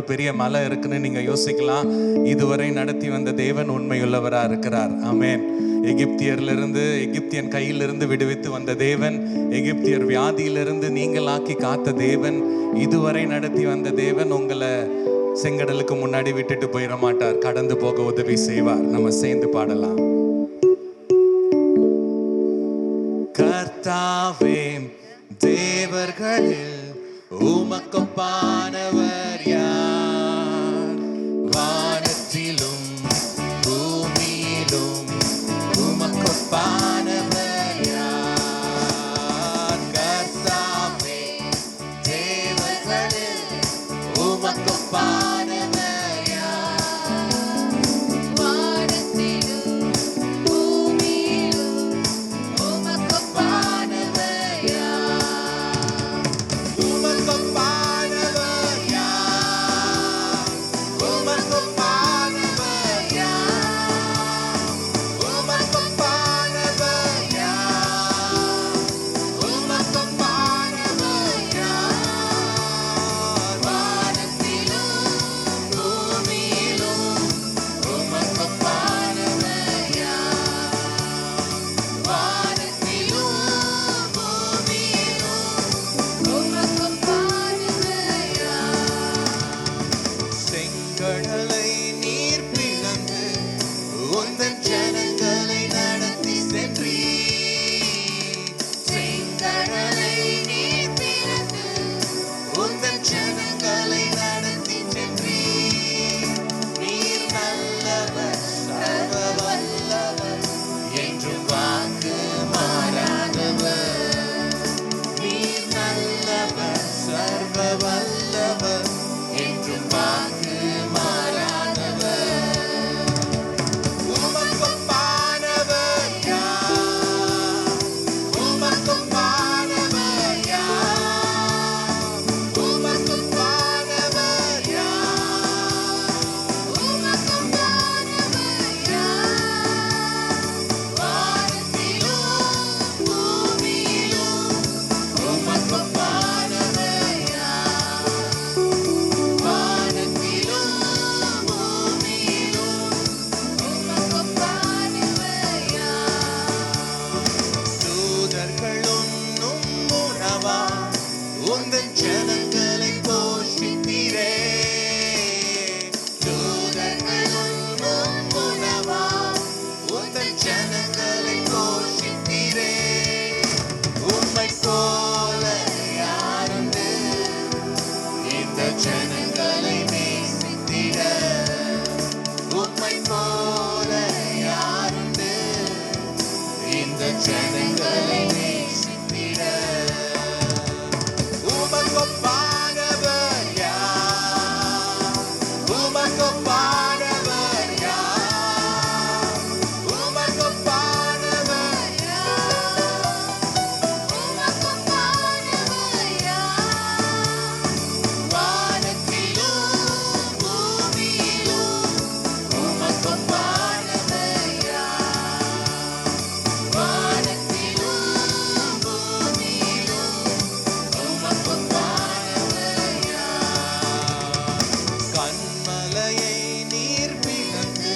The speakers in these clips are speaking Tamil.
ஒரு பெரிய மலை இருக்குன்னு நீங்க யோசிக்கலாம். இதுவரை நடத்தி வந்த தேவன் உண்மையுள்ளவரா இருக்கிறார். ஆமென். எகிப்தியன் கையிலிருந்து விடுவித்து வந்த தேவன், எகிப்தியர் வியாதியிலிருந்து நீங்களாக்கி காத்த தேவன், இதுவரை நடத்தி வந்த தேவன் உங்களை செங்கடலுக்கு முன்னாடி விட்டுட்டு போயிட மாட்டார். கடந்து போக உதவி செய்வார். நம்ம சேர்ந்து பாடலாம். கர்த்தாவே, தேவர்களில் உமக்கொப்பானவர் யார்? வானத்திலும் பூமியிலும் உமக்கொப்பானவர் யார்? கர்த்தாவே, தேவர்களில் உமக்கொப்பானவர் யார்? வானத்திலும் பூமியிலும் உமக்கொப்பானவர் யார்? உமக்கொப்பானவர் யார்? உமக்கொப்பானவர் யார்? உமக்கொப்பானவர் யார்? உமக்கொப்பானவர் யார்? வானத்திலும் பூமியிலும் உமக்கொப்பானவர் யார்? வானத்திலும் பூமியிலும் உமக்கொப்பானவர் யார்? செங்கடலை நீர் பிளந்து உந்தன் ஜனங்களை நடத்தி சென்றீர். செங்கடலை நீர் பிளந்து உந்தன் ஜனங்களை நடத்தி சென்றீர். நீர் நல்லவர், சர்வ வல்லவர், என்றும் வாக்கு மாறாதவர். நீர் நல்லவர், சர்வ வல்லவர், என்றும் வாக்கு மாறாதவர். உமக்கொப்பானவர் யார்? உமக்கொப்பானவர் யார்? உமக்கொப்பானவர் யார்? உமக்கொப்பானவர் யார்? வானத்திலும் பூமியிலும் உமக்கொப்பானவர் யார்? வானத்திலும் பூமியிலும் உமக்கொப்பானவர் யார்? தூதர்கள் உண்ணும் உணவா உந்தன் ஜனங்களை போஷித்தீரே. தூதர்கள் உண்ணும் உணவா உந்தன் ஜனங்களை போஷித்தீரே. உம்மை போல யாருண்டு இந்த ஜனங்களை நேசித்திட? உம்மை போல யாருண்டு இந்த ஜனங்களை நேசித்திட? உமக்கொப்பானவர் யார்? உமக்கொப்பானவர் யார்? உமக்கொப்பானவர் யார்? உமக்கொப்பானவர் யார்? வானத்திலும் பூமியிலும் உமக்கொப்பானவர் யார்? வானத்திலும் பூமியிலும் உமக்கொப்பானவர் யார்? கன்மலையை நீர் பிளந்து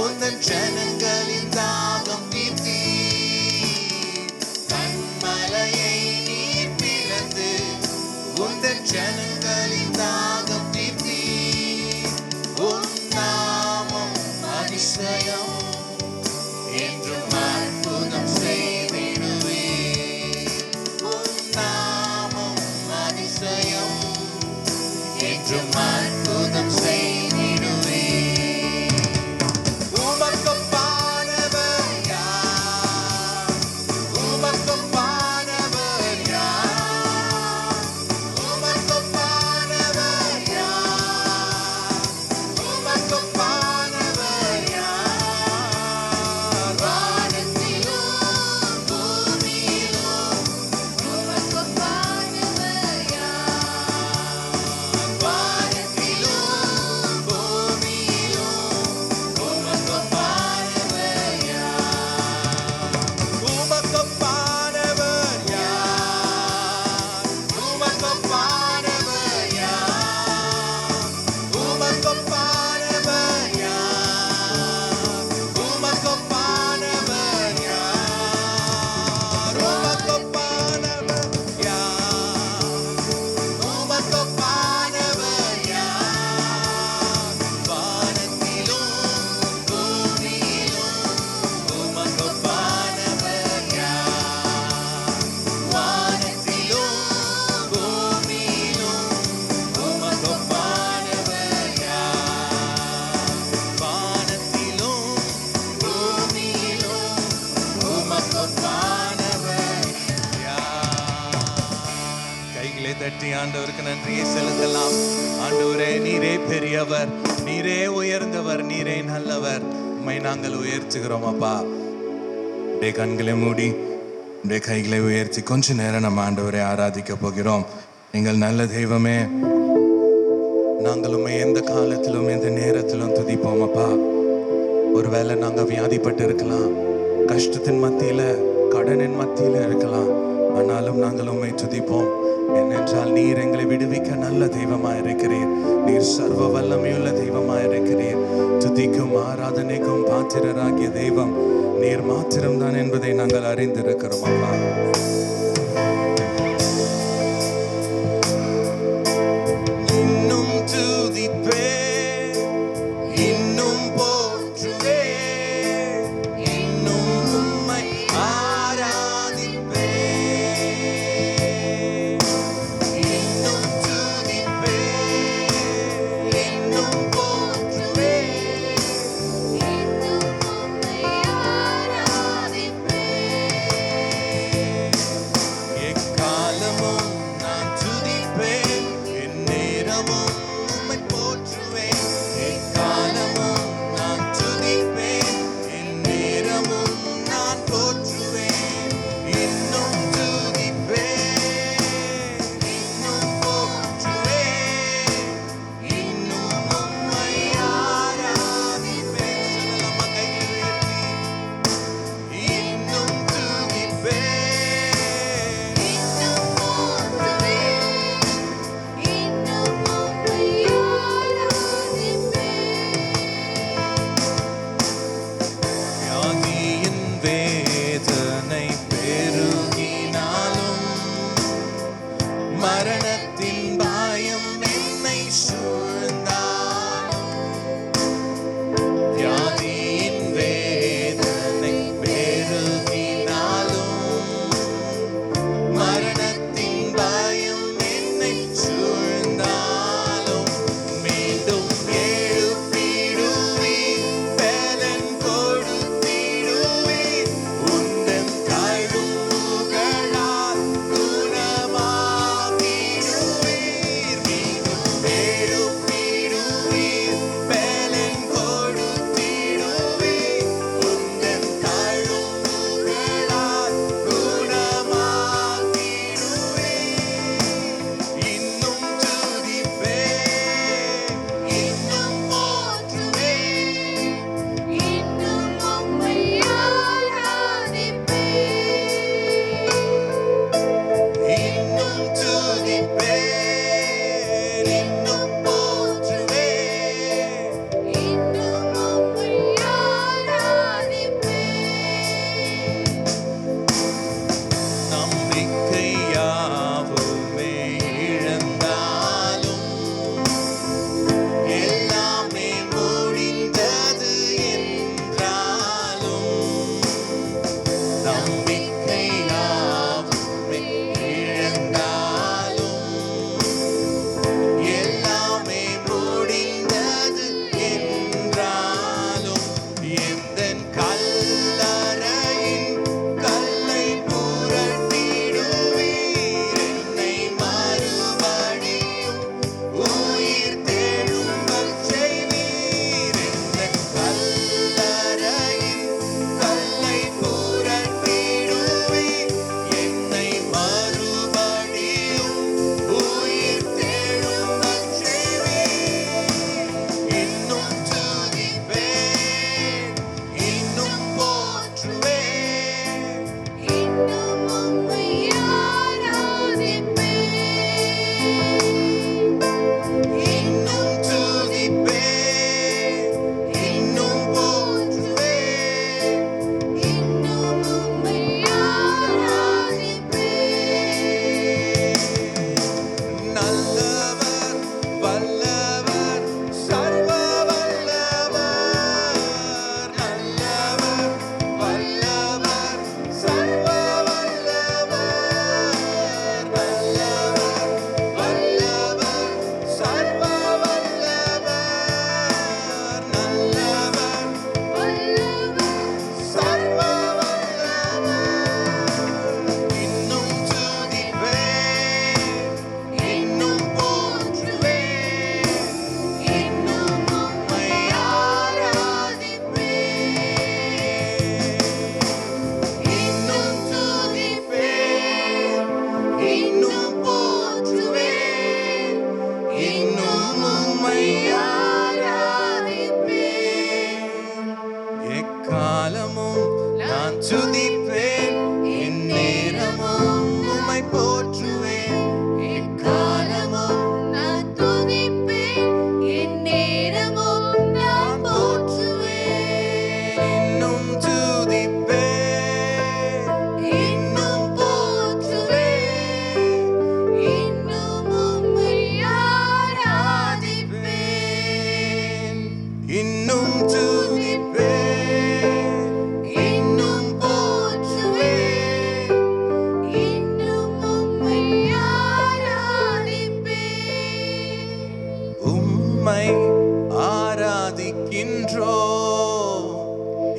உந்தன் ஜனங்களின் தாகம் தீர்த்தீர். கன்மலையை நீர் பிளந்து உந்தன் ஜனங்களின் தாகம் தீர்த்தீர். உன் நாமம் அதிசயம், என்றும் அற்புதம் செய்திடுவீர். உன் நாமம் அதிசயம், என்றும் அற்புதம் செய்திடுவீர். உமக்கொப்பானவர் யார்? உமக்கொப்பானவர் யார்? உமக்கொப்பானவர் யார்? உமக்கொப்பானவர் யார்? வானத்திலும் பூமியிலும் உமக்கொப்பானவர் யார்? வானத்திலும் நாமத்திற்கு நன்றியை செலுத்தலாம். ஆண்டவரே, நீரே பெரியவர், நீரே உயர்ந்தவர், நீரே நல்லவர். உம்மை நாங்கள் உயர்த்துகிறோம் அப்பா. அப்படியே கண்களை மூடி அப்படியே கைகளை உயர்த்தி கொஞ்ச நேரம் நம்ம ஆண்டவரை ஆராதிக்க போகிறோம். நீங்கள் நல்ல தெய்வமே, நாங்கள் உண்மை எந்த காலத்திலும் எந்த நேரத்திலும் துதிப்போம் அப்பா. ஒருவேளை நாங்கள் வியாதிப்பட்டு இருக்கலாம், கஷ்டத்தின் மத்தியில கடனின் மத்தியில இருக்கலாம், ஆனாலும் நாங்கள் உண்மை துதிப்போம். ஏனென்றால் நீர் எங்களை விடுவிக்க நல்ல தெய்வமாய் இருக்கிறீர். நீர் சர்வ வல்லமையுள்ள தெய்வமாய் இருக்கிறீர். துதிக்கும் ஆராதனைக்கும் பாத்திரராகிய தெய்வம் நீர் மாத்திரம்தான் என்பதை நாங்கள் அறிந்திருக்கிறோம் அப்பா. இன்னும் துதிப்பே, இன்னும் போற்றுவே, இன்னும் உம்மை ஆராதிப்பே. இன்னும் துதிப்பே, இன்னும் போற்றுவே, இன்னும் உம்மை ஆராதிப்பேன்.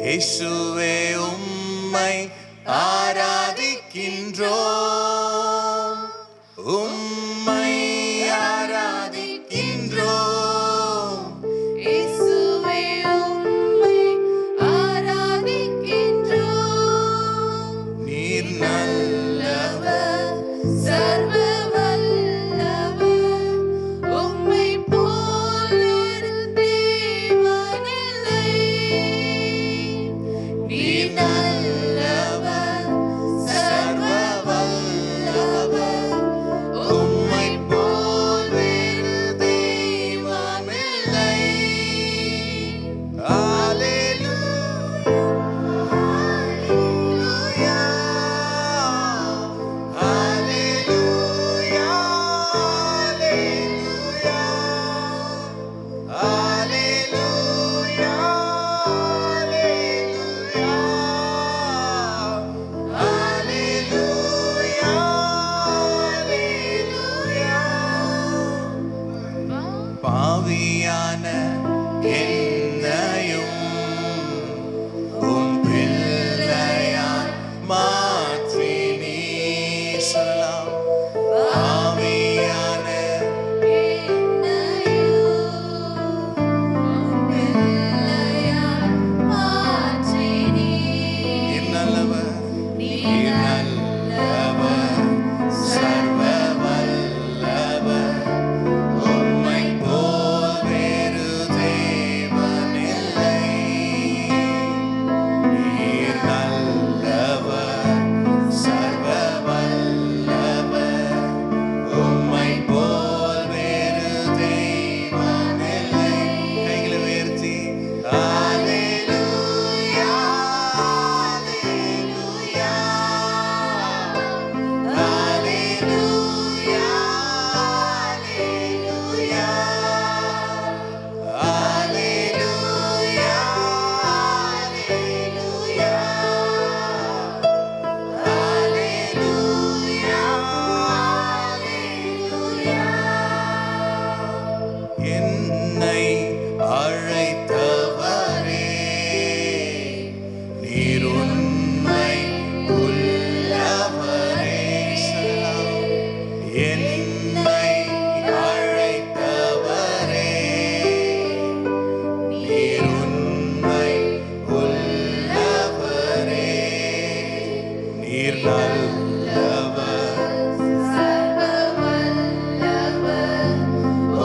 இயேசுவே உம்மை ஆராதிக்கின்றோம், உம்மை ஆராதிக்கின்றோம். இயேசுவே உம்மை ஆராதிக்கின்றோம். நீர் நல்லவர், சர்வ வல்லவர், உம்மை போல் வேறு தேவனில்லை. நீர் நல்லவர், சர்வ வல்லவர், உம்மை போல் வேறு தெய்வமில்லை. பாவியான என்னையும் உம் பிள்ளையாய் மாற்றி நீர் சொல்லலாம். பாவியான நீர் நல்லவர், நீர் நல்லவர், சர்வ வல்லவர், உம்மை போல் வேறு தேவனில்லை. நீர் நல்லவர், சர்வ வல்லவர், உம்மை போல் வேறு தெய்வமில்லை. கைகளை உயர்த்தி அல்லேலூயா, அல்லேலூயா, அல்லேலூயா, என்னை அழைத்தவரே, நீர் உண்மை உள்ளவரே. சொல்லலாம். என்னை அழைத்தவரே, நீர் உண்மை உள்ளவரே, நீர் நல்லவர்,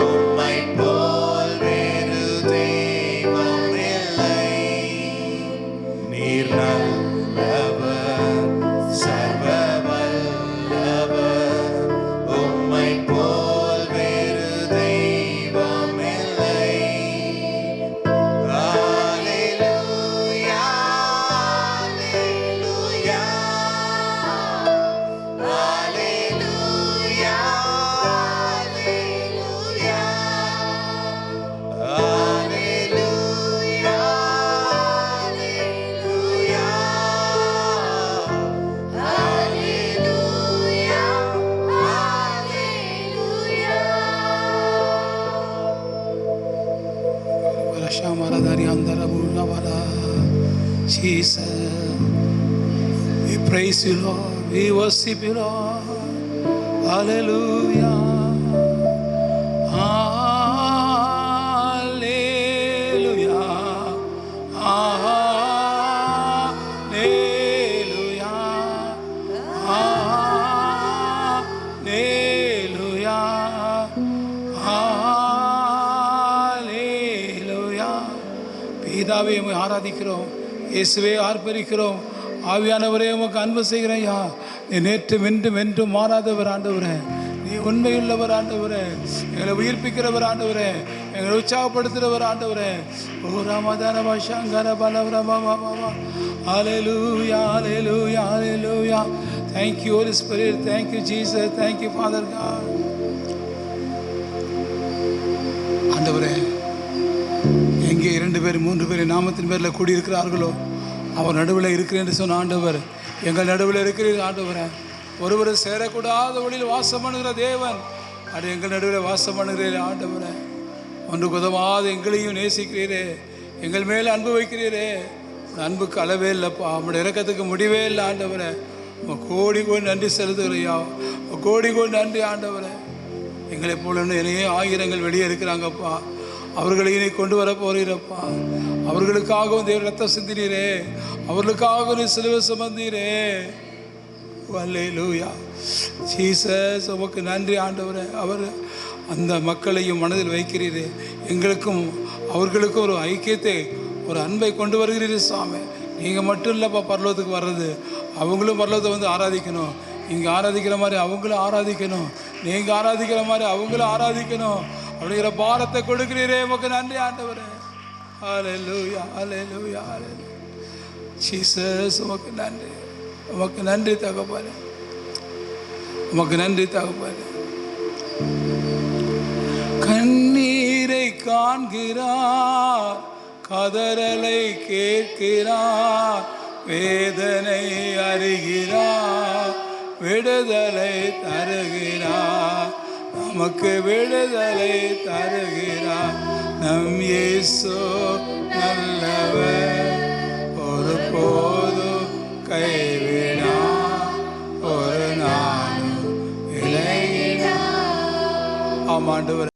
உம்மை போல் வேறு தெய்வமில்லை. நீர் நல்லவர், சர்வ வல்லவர், உம்மை போல் வேறு தெய்வமில்லை. அல்லேலூயா, அல்லேலூயா, அல்லேலூயா, அல்லேலூயா, Jesus, we praise you, Lord. We worship you, Lord. Hallelujah. Hallelujah. Hallelujah. Hallelujah. Hallelujah. பிதாவே உம்மை ஆராதிக்கிறோம், இயேசுவே ஆர்ப்பரிக்கிறோம், ஆவியானவரே உமக்கு அன்பு செய்கிறேன். ஐயா, நீ நேற்றும் என்றும் என்றும் மாறாதவர் ஆண்டவரே, நீ உண்மையுள்ளவர் ஆண்டவரே, எங்களை உயிர்ப்பிக்கிறவர் ஆண்டவரே, எங்களை உற்சாகப்படுத்துகிறவர் ஆண்டவரே. ஓ ராமதான பாஷாங்கர பலவரமா. Hallelujah, hallelujah, hallelujah. Thank you, Holy Spirit. Thank you, Jesus. Thank you, Father God. ஆண்டவரே, எங்கே 2 பேர் 3 பேர் நாமத்தின் பேரில் கூடியிருக்கிறார்களோ அவர் நடுவில் இருக்கிறேன் என்று சொன்ன ஆண்டவர், எங்கள் நடுவில் இருக்கிறீர் ஆண்டவரே. ஒருவர் சேரக்கூடாத வழியில் வாசம் பண்ணுகிற தேவன், அது எங்கள் நடுவில் வாசம் பண்ணுகிறீர் ஆண்டவரே. ஒன்றுக்கு உதவாத எங்களையும் நேசிக்கிறீரே, எங்கள் மேலே அன்பு வைக்கிறீரே, உன் அன்புக்கு அளவே இல்லைப்பா, உங்களுடைய இறக்கத்துக்கு முடிவே இல்லை ஆண்டவரே. கோடி கோடி நன்றி செலுத்துகிறையா, கோடி கோடி நன்றி ஆண்டவரே. எங்களை போல நிறைய ஆயிரங்கள் வெளியே இருக்கிறாங்கப்பா, அவர்களை நீ கொண்டு வர போறீரப்பா. அவர்களுக்காகவும் தேவ ரத்தம் சிந்தினீரே, அவர்களுக்காக நீ சிலுவை சுமந்தீரே. அல்லேலூயா ஜீசஸ், உமக்கு நன்றி ஆண்டவரே. அவர் அந்த மக்களையும் மனதில் வைக்கிறீரே, எங்களுக்கும் அவர்களுக்கும் ஒரு ஐக்கியத்தை, ஒரு அன்பை கொண்டு வருகிறீர் சாமி. நீங்கள் மட்டும் இல்லைப்பா பரலோகத்துக்கு வர்றது, அவங்களும் பரலோகத்தை வந்து ஆராதிக்கணும். இங்கே ஆராதிக்கிற மாதிரி அவங்களும் ஆராதிக்கணும், நீங்கள் ஆராதிக்கிற மாதிரி அவங்களும் ஆராதிக்கணும் அப்படிங்கிற பாரத்தை கொடுக்கிறீரே, உமக்கு நன்றி ஆண்டவரே. அல்லேலூயா அல்லேலூயா அல்லேலூயா ஜீசஸ், உமக்கு நன்றி, உமக்கு நன்றி தகப்பனே, உமக்கு நன்றி தகப்பனே. கண்ணீரை காண்கிறார், கதறலை கேட்கிறார், வேதனை அறிகிறார், விடுதலை தருகிறார், நமக்கு விடுதலை தருகிறார். நம் இயேசு நல்லவர், ஒரு போதும் கைவிடார், ஒரு நாளும் விலகினார். ஆமாண்டவர்